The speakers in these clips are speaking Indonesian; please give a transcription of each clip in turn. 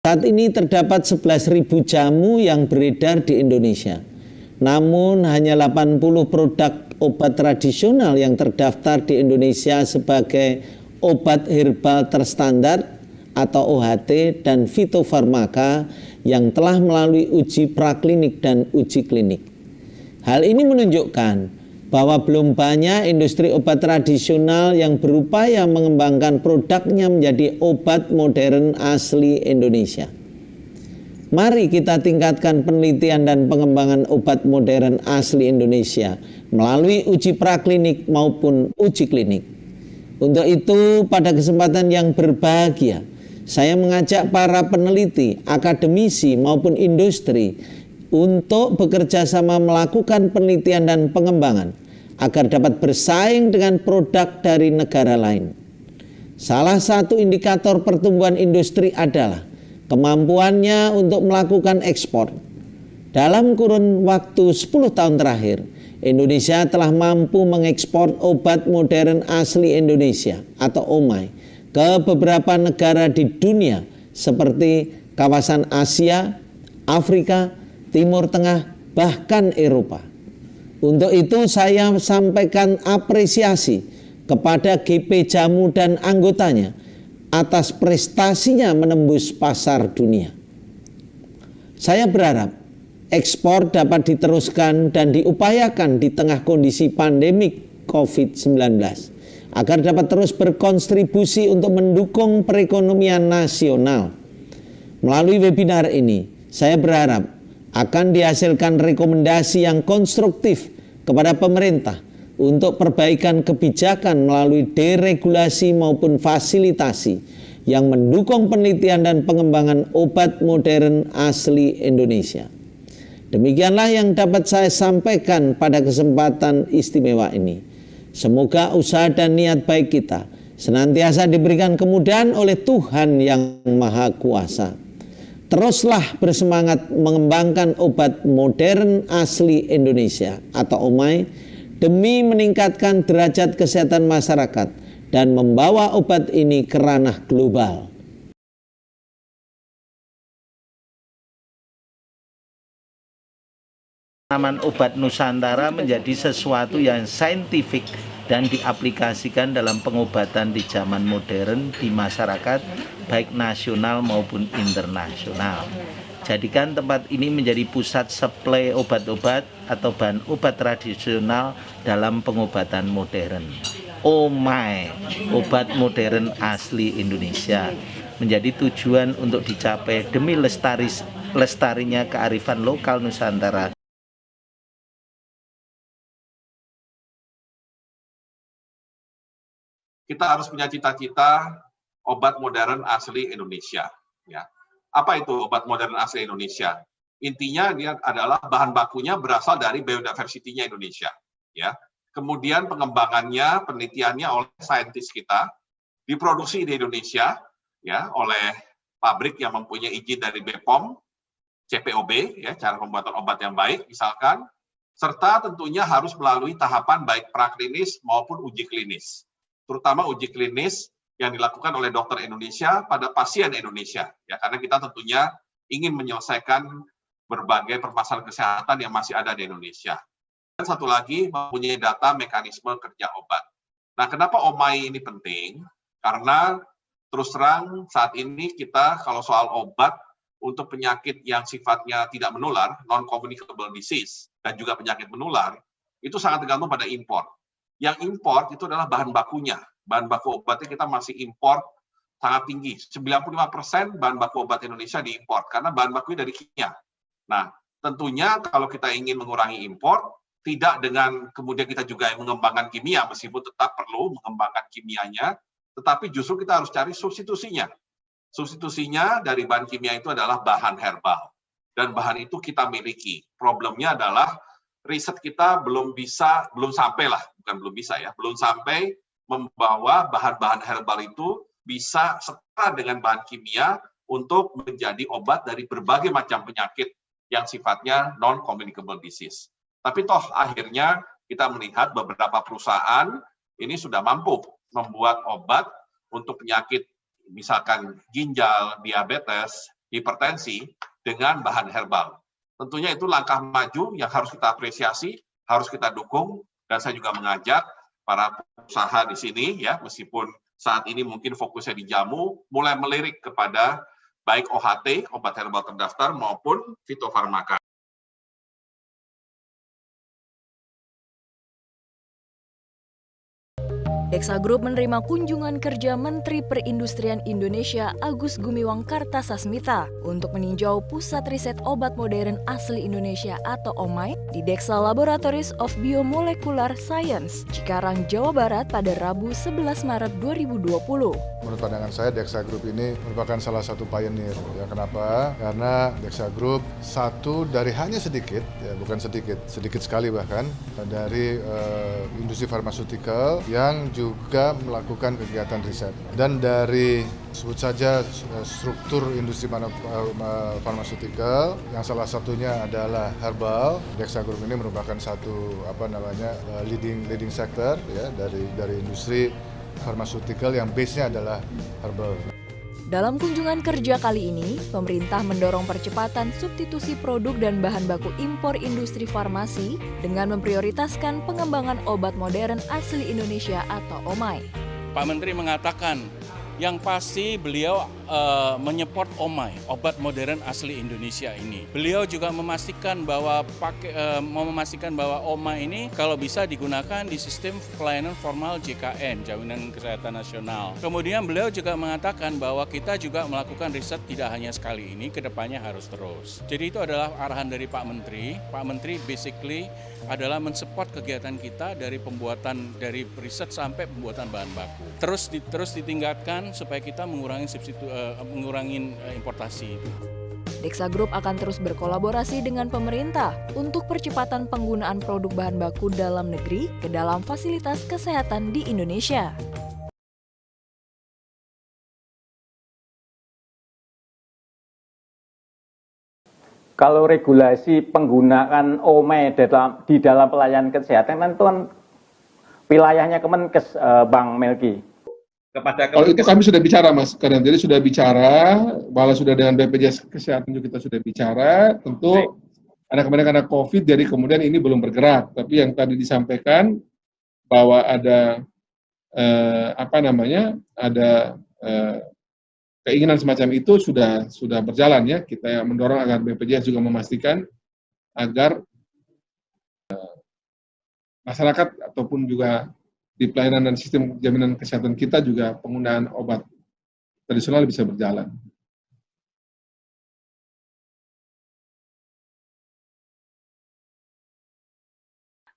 Saat ini terdapat 11.000 jamu yang beredar di Indonesia. Namun hanya 80 produk obat tradisional yang terdaftar di Indonesia sebagai obat herbal terstandar atau OHT dan fitofarmaka yang telah melalui uji praklinik dan uji klinik. Hal ini menunjukkan bahwa belum banyak industri obat tradisional yang berupaya mengembangkan produknya menjadi obat modern asli Indonesia. Mari kita tingkatkan penelitian dan pengembangan obat modern asli Indonesia melalui uji praklinik maupun uji klinik. Untuk itu, pada kesempatan yang berbahagia, saya mengajak para peneliti, akademisi maupun industri untuk bekerja sama melakukan penelitian dan pengembangan agar dapat bersaing dengan produk dari negara lain. Salah satu indikator pertumbuhan industri adalah kemampuannya untuk melakukan ekspor. Dalam kurun waktu 10 tahun terakhir, Indonesia telah mampu mengekspor obat modern asli Indonesia atau OMAI ke beberapa negara di dunia seperti kawasan Asia, Afrika, Timur Tengah, bahkan Eropa. Untuk itu saya sampaikan apresiasi kepada GP Jamu dan anggotanya atas prestasinya menembus pasar dunia. Saya berharap ekspor dapat diteruskan dan diupayakan di tengah kondisi pandemik COVID-19 agar dapat terus berkontribusi untuk mendukung perekonomian nasional. Melalui webinar ini, saya berharap akan dihasilkan rekomendasi yang konstruktif kepada pemerintah untuk perbaikan kebijakan melalui deregulasi maupun fasilitasi yang mendukung penelitian dan pengembangan obat modern asli Indonesia. Demikianlah yang dapat saya sampaikan pada kesempatan istimewa ini. Semoga usaha dan niat baik kita senantiasa diberikan kemudahan oleh Tuhan yang Maha Kuasa. Teruslah bersemangat mengembangkan obat modern asli Indonesia atau OMAI demi meningkatkan derajat kesehatan masyarakat dan membawa obat ini ke ranah global. Tanaman obat Nusantara menjadi sesuatu yang saintifik dan diaplikasikan dalam pengobatan di zaman modern di masyarakat baik nasional maupun internasional. Jadikan tempat ini menjadi pusat suplai obat-obat atau bahan obat tradisional dalam pengobatan modern. OMAI, obat modern asli Indonesia, menjadi tujuan untuk dicapai demi lestarinya kearifan lokal Nusantara. Kita harus punya cita-cita obat modern asli Indonesia. Ya. Apa itu obat modern asli Indonesia? Intinya dia adalah bahan bakunya berasal dari biodiversity-nya Indonesia. Ya. Kemudian pengembangannya, penelitiannya oleh saintis kita, diproduksi di Indonesia ya oleh pabrik yang mempunyai izin dari BPOM, CPOB, ya, cara pembuatan obat yang baik misalkan, serta tentunya harus melalui tahapan baik praklinis maupun uji klinis. Terutama uji klinis yang dilakukan oleh dokter Indonesia pada pasien Indonesia, ya, karena kita tentunya ingin menyelesaikan berbagai permasalahan kesehatan yang masih ada di Indonesia. Dan satu lagi, mempunyai data mekanisme kerja obat. Nah, kenapa OMAI ini penting? Karena terus terang saat ini kita kalau soal obat untuk penyakit yang sifatnya tidak menular, non-communicable disease, dan juga penyakit menular, itu sangat tergantung pada impor. Yang import itu adalah bahan bakunya. Bahan baku obatnya kita masih import sangat tinggi. 95% bahan baku obat Indonesia diimport karena bahan bakunya dari kimia. Nah, tentunya kalau kita ingin mengurangi impor, tidak dengan kemudian kita juga mengembangkan kimia, meskipun tetap perlu mengembangkan kimianya, tetapi justru kita harus cari substitusinya. Substitusinya dari bahan kimia itu adalah bahan herbal. Dan bahan itu kita miliki. Problemnya adalah riset kita belum sampai membawa bahan-bahan herbal itu bisa setara dengan bahan kimia untuk menjadi obat dari berbagai macam penyakit yang sifatnya non-communicable disease. Tapi toh akhirnya kita melihat beberapa perusahaan ini sudah mampu membuat obat untuk penyakit misalkan ginjal, diabetes, hipertensi dengan bahan herbal. Tentunya itu langkah maju yang harus kita apresiasi, harus kita dukung, dan saya juga mengajak para usaha di sini, ya, meskipun saat ini mungkin fokusnya di jamu, mulai melirik kepada baik OHT, obat herbal terdaftar, maupun fitofarmaka. Dexa Group menerima kunjungan kerja Menteri Perindustrian Indonesia Agus Gumiwang Kartasasmita untuk meninjau Pusat Riset Obat Modern Asli Indonesia atau OMAI di Dexa Laboratories of Biomolecular Science, Cikarang, Jawa Barat pada Rabu 11 Maret 2020. Menurut pandangan saya, Dexa Group ini merupakan salah satu pioneer. Ya, kenapa? Karena Dexa Group satu dari hanya sedikit, ya bukan sedikit, sedikit sekali bahkan, dari industri farmaseutical yang juga melakukan kegiatan riset. Dan dari sebut saja struktur industri farmaseutical yang salah satunya adalah herbal. Dexa Group ini merupakan satu leading sector, ya, dari industri farmaseutical yang base-nya adalah herbal. Dalam kunjungan kerja kali ini, pemerintah mendorong percepatan substitusi produk dan bahan baku impor industri farmasi dengan memprioritaskan pengembangan obat modern asli Indonesia atau OMAI. Pak Menteri mengatakan yang pasti beliau menyeport OMAI, obat modern asli Indonesia ini. Beliau juga memastikan bahwa OMAI ini kalau bisa digunakan di sistem pelayanan formal JKN, Jaminan Kesehatan Nasional. Kemudian beliau juga mengatakan bahwa kita juga melakukan riset tidak hanya sekali ini, kedepannya harus terus. Jadi itu adalah arahan dari Pak Menteri. Pak Menteri basically adalah mensupport kegiatan kita dari riset sampai pembuatan bahan baku. Terus ditingkatkan supaya kita mengurangi importasi itu. Dexa Group akan terus berkolaborasi dengan pemerintah untuk percepatan penggunaan produk bahan baku dalam negeri ke dalam fasilitas kesehatan di Indonesia. Kalau regulasi penggunaan OMAI di dalam pelayanan kesehatan itu kan wilayahnya Kemenkes, Bang Melki. Kalau itu kami sudah bicara, Mas. Karena jadi sudah bicara, malah sudah dengan BPJS Kesehatan juga kita sudah bicara. Tentu karena COVID, jadi kemudian ini belum bergerak. Tapi yang tadi disampaikan bahwa ada keinginan semacam itu sudah berjalan, ya. Kita mendorong agar BPJS juga memastikan agar masyarakat ataupun juga di pelayanan dan sistem jaminan kesehatan kita juga penggunaan obat tradisional bisa berjalan.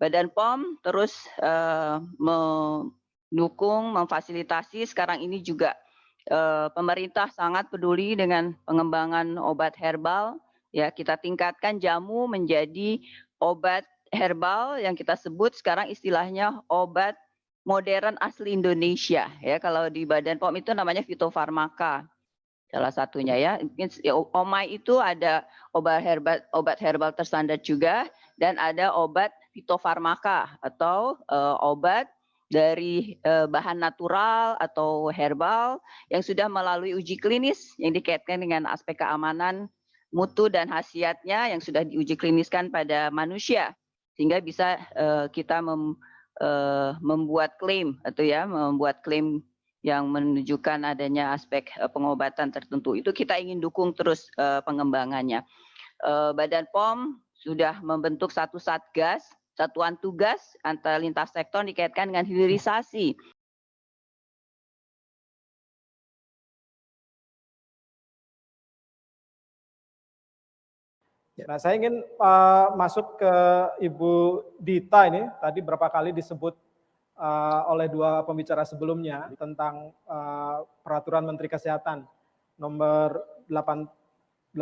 Badan POM terus mendukung, memfasilitasi. Sekarang ini juga pemerintah sangat peduli dengan pengembangan obat herbal. Ya, kita tingkatkan jamu menjadi obat herbal yang kita sebut sekarang istilahnya obat modern asli Indonesia, ya. Kalau di Badan POM itu namanya fitofarmaka, salah satunya, ya. OMAI itu ada obat herbal terstandar juga, dan ada obat fitofarmaka atau obat dari bahan natural atau herbal yang sudah melalui uji klinis yang dikaitkan dengan aspek keamanan, mutu dan khasiatnya yang sudah diuji kliniskan pada manusia, sehingga bisa kita membuat klaim yang menunjukkan adanya aspek pengobatan tertentu. Itu kita ingin dukung terus pengembangannya. Badan POM sudah membentuk satu satgas, satuan tugas antar lintas sektor dikaitkan dengan hilirisasi. Nah, saya ingin masuk ke Ibu Dita ini. Tadi berapa kali disebut oleh dua pembicara sebelumnya tentang Peraturan Menteri Kesehatan nomor 54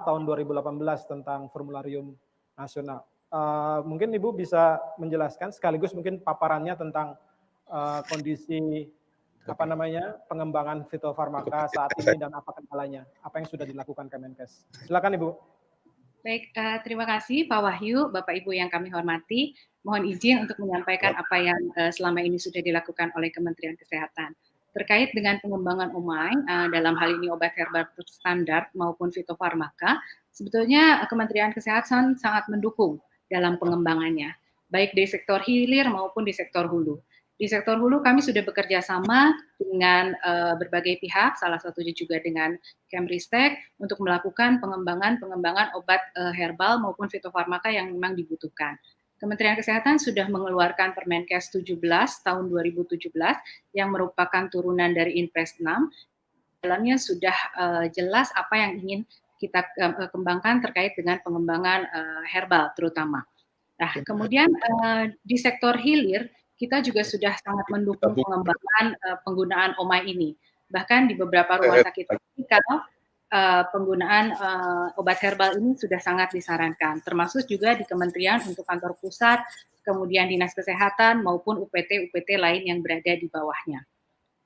tahun 2018 tentang formularium nasional. Mungkin Ibu bisa menjelaskan sekaligus mungkin paparannya tentang kondisi pengembangan fitofarmaka saat ini dan apa kendalanya, apa yang sudah dilakukan Kemenkes. Silakan Ibu. Baik, terima kasih Pak Wahyu, Bapak Ibu yang kami hormati. Mohon izin untuk menyampaikan apa yang selama ini sudah dilakukan oleh Kementerian Kesehatan. terkait dengan pengembangan OMAI, dalam hal ini obat herbal standar maupun fitofarmaka, sebetulnya Kementerian Kesehatan sangat mendukung dalam pengembangannya, baik di sektor hilir maupun di sektor hulu. Di sektor hulu kami sudah bekerja sama dengan berbagai pihak, salah satunya juga dengan Kemristek untuk melakukan pengembangan obat herbal maupun fitofarmaka yang memang dibutuhkan. Kementerian Kesehatan sudah mengeluarkan Permenkes 17 tahun 2017 yang merupakan turunan dari Inpres 6. Dalamnya sudah jelas apa yang ingin kita kembangkan terkait dengan pengembangan herbal terutama. Nah, kemudian di sektor hilir kita juga sudah sangat mendukung pengembangan penggunaan OMAI ini. Bahkan di beberapa rumah sakit klinikal penggunaan obat herbal ini sudah sangat disarankan, termasuk juga di kementerian untuk kantor pusat, kemudian dinas kesehatan maupun UPT lain yang berada di bawahnya.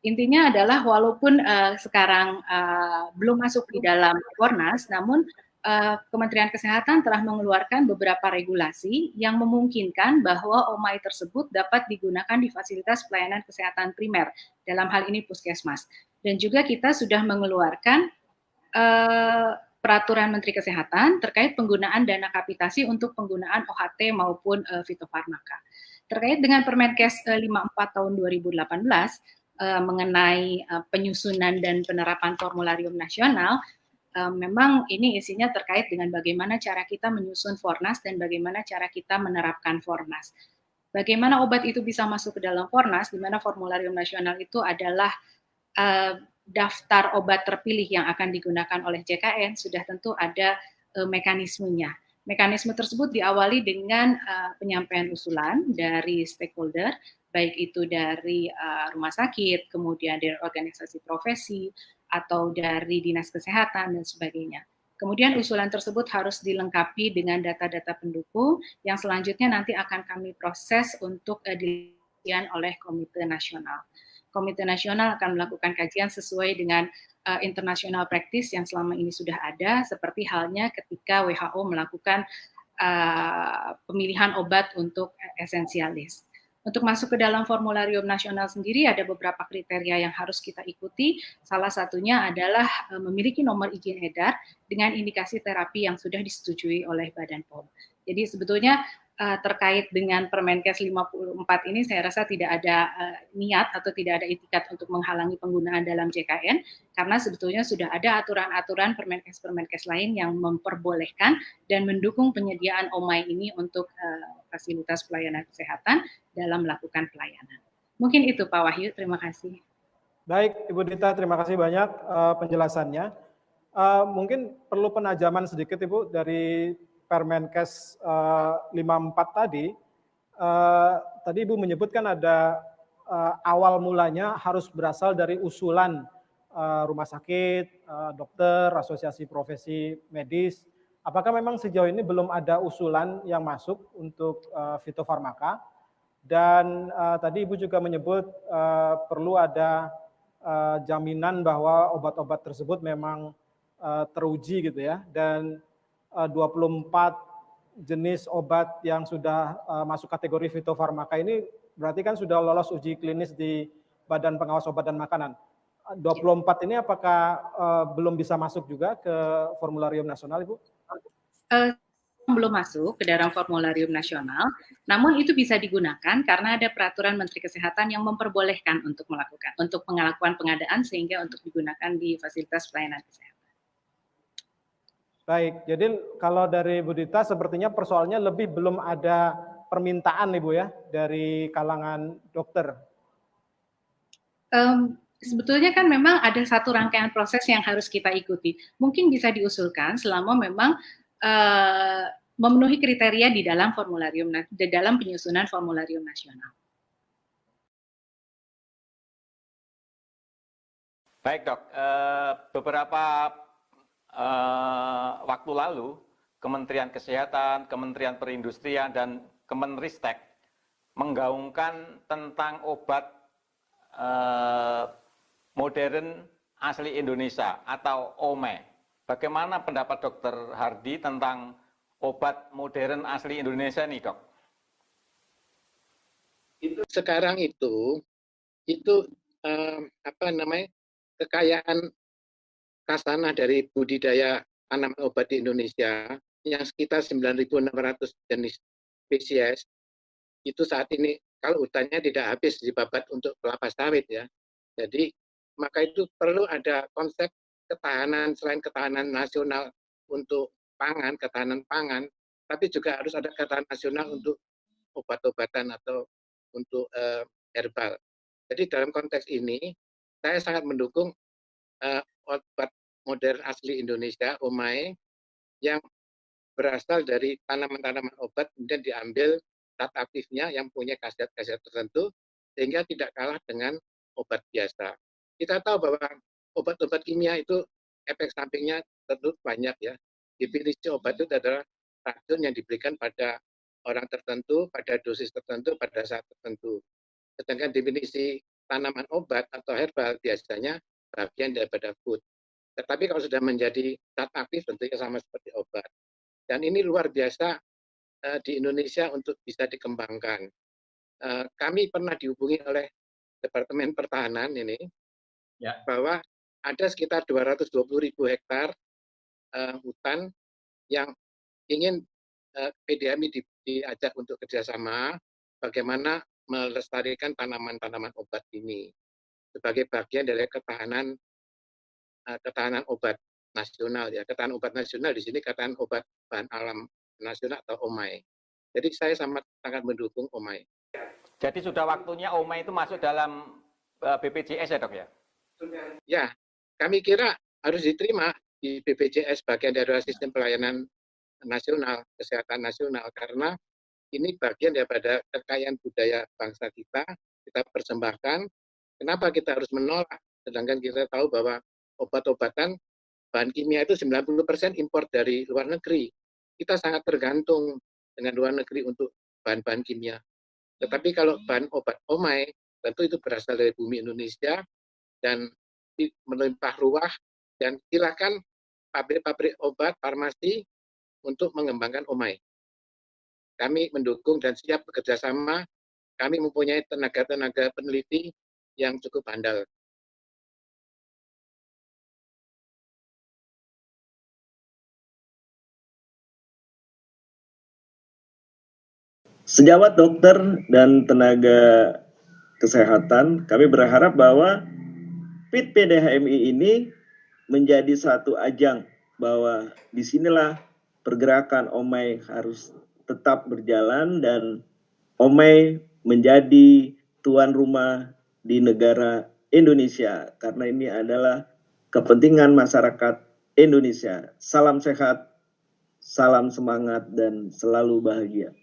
Intinya adalah walaupun sekarang belum masuk di dalam Fornas, namun Kementerian Kesehatan telah mengeluarkan beberapa regulasi yang memungkinkan bahwa OMAI tersebut dapat digunakan di fasilitas pelayanan kesehatan primer, dalam hal ini puskesmas. Dan juga kita sudah mengeluarkan peraturan Menteri Kesehatan terkait penggunaan dana kapitasi untuk penggunaan OHT maupun fitofarmaka. Terkait dengan Permenkes 54 tahun 2018 mengenai penyusunan dan penerapan formularium nasional, memang ini isinya terkait dengan bagaimana cara kita menyusun Fornas dan bagaimana cara kita menerapkan Fornas. Bagaimana obat itu bisa masuk ke dalam Fornas, di mana formularium nasional itu adalah daftar obat terpilih yang akan digunakan oleh JKN, sudah tentu ada mekanismenya. Mekanisme tersebut diawali dengan penyampaian usulan dari stakeholder, baik itu dari rumah sakit, kemudian dari organisasi profesi, atau dari dinas kesehatan dan sebagainya. Kemudian usulan tersebut harus dilengkapi dengan data-data pendukung yang selanjutnya nanti akan kami proses untuk dilihat oleh Komite Nasional. Komite Nasional akan melakukan kajian sesuai dengan international practice yang selama ini sudah ada, seperti halnya ketika WHO melakukan pemilihan obat untuk esensialis. Untuk masuk ke dalam formularium nasional sendiri ada beberapa kriteria yang harus kita ikuti. Salah satunya adalah memiliki nomor izin edar dengan indikasi terapi yang sudah disetujui oleh Badan POM. Jadi sebetulnya terkait dengan Permenkes 54 ini saya rasa tidak ada niat atau tidak ada itikat untuk menghalangi penggunaan dalam JKN, karena sebetulnya sudah ada aturan-aturan Permenkes lain yang memperbolehkan dan mendukung penyediaan OMAI ini untuk fasilitas pelayanan kesehatan dalam melakukan pelayanan. Mungkin itu Pak Wahyu, terima kasih. Baik Ibu Dita, terima kasih banyak penjelasannya. Mungkin perlu penajaman sedikit Ibu dari Permenkes 54 tadi. Tadi Ibu menyebutkan ada awal mulanya harus berasal dari usulan rumah sakit, dokter, asosiasi profesi medis. Apakah memang sejauh ini belum ada usulan yang masuk untuk fitofarmaka? Dan tadi Ibu juga menyebut perlu ada jaminan bahwa obat-obat tersebut memang teruji gitu ya, dan 24 jenis obat yang sudah masuk kategori fitofarmaka ini berarti kan sudah lolos uji klinis di Badan Pengawas Obat dan Makanan. 24 ini apakah belum bisa masuk juga ke formularium nasional, Ibu? Belum masuk ke dalam formularium nasional, namun itu bisa digunakan karena ada peraturan Menteri Kesehatan yang memperbolehkan untuk melakukan pengadaan sehingga untuk digunakan di fasilitas pelayanan kesehatan. Baik, jadi kalau dari Bu Dita sepertinya persoalannya lebih belum ada permintaan Ibu ya dari kalangan dokter. Sebetulnya kan memang ada satu rangkaian proses yang harus kita ikuti. Mungkin bisa diusulkan selama memang memenuhi kriteria di dalam penyusunan formularium nasional. Baik Dok, beberapa waktu lalu Kementerian Kesehatan, Kementerian Perindustrian, dan Kemenristek menggaungkan tentang obat modern asli Indonesia atau OME. Bagaimana pendapat Dr. Hardy tentang obat modern asli Indonesia nih, Dok? Sekarang itu kekayaan khazanah dari budidaya tanaman obat di Indonesia yang sekitar 9.600 jenis spesies itu saat ini kalau hutannya tidak habis dibabat untuk kelapa sawit ya. Jadi maka itu perlu ada konsep ketahanan selain ketahanan nasional untuk pangan, ketahanan pangan, tapi juga harus ada ketahanan nasional untuk obat-obatan atau untuk herbal. Jadi dalam konteks ini saya sangat mendukung obat modern asli Indonesia, OMAI, yang berasal dari tanaman-tanaman obat kemudian diambil zat aktifnya yang punya khasiat-khasiat tertentu sehingga tidak kalah dengan obat biasa. Kita tahu bahwa obat-obat kimia itu efek sampingnya tentu banyak ya. Definisi obat itu adalah racun yang diberikan pada orang tertentu, pada dosis tertentu, pada saat tertentu. Sedangkan definisi tanaman obat atau herbal biasanya bagian daripada food. Tetapi kalau sudah menjadi zat aktif tentunya sama seperti obat. Dan ini luar biasa di Indonesia untuk bisa dikembangkan. Kami pernah dihubungi oleh Departemen Pertahanan ini bahwa ada sekitar 220.000 hektar hutan yang ingin PDAMI diajak untuk kerjasama bagaimana melestarikan tanaman-tanaman obat ini sebagai bagian dari ketahanan obat nasional ya. Ketahanan obat nasional di sini ketahanan obat bahan alam nasional atau OMAI. Jadi saya sangat mendukung OMAI. Jadi sudah waktunya OMAI itu masuk dalam BPJS ya dok ya? Ya, kami kira harus diterima di BPJS bagian dari sistem pelayanan nasional, kesehatan nasional, karena ini bagian daripada kekayaan budaya bangsa kita persembahkan. Kenapa kita harus menolak? Sedangkan kita tahu bahwa obat-obatan, bahan kimia itu 90% impor dari luar negeri. Kita sangat tergantung dengan luar negeri untuk bahan-bahan kimia. Tetapi kalau bahan obat OMAI, tentu itu berasal dari bumi Indonesia dan melimpah ruah, dan silakan pabrik-pabrik obat, farmasi untuk mengembangkan OMAI. Kami mendukung dan siap bekerja sama. Kami mempunyai tenaga-tenaga peneliti yang cukup handal. Sejawat dokter dan tenaga kesehatan, kami berharap bahwa PIT PDHMI ini menjadi satu ajang bahwa disinilah pergerakan OMAI harus tetap berjalan dan OMAI menjadi tuan rumah di negara Indonesia karena ini adalah kepentingan masyarakat Indonesia. Salam sehat, salam semangat dan selalu bahagia.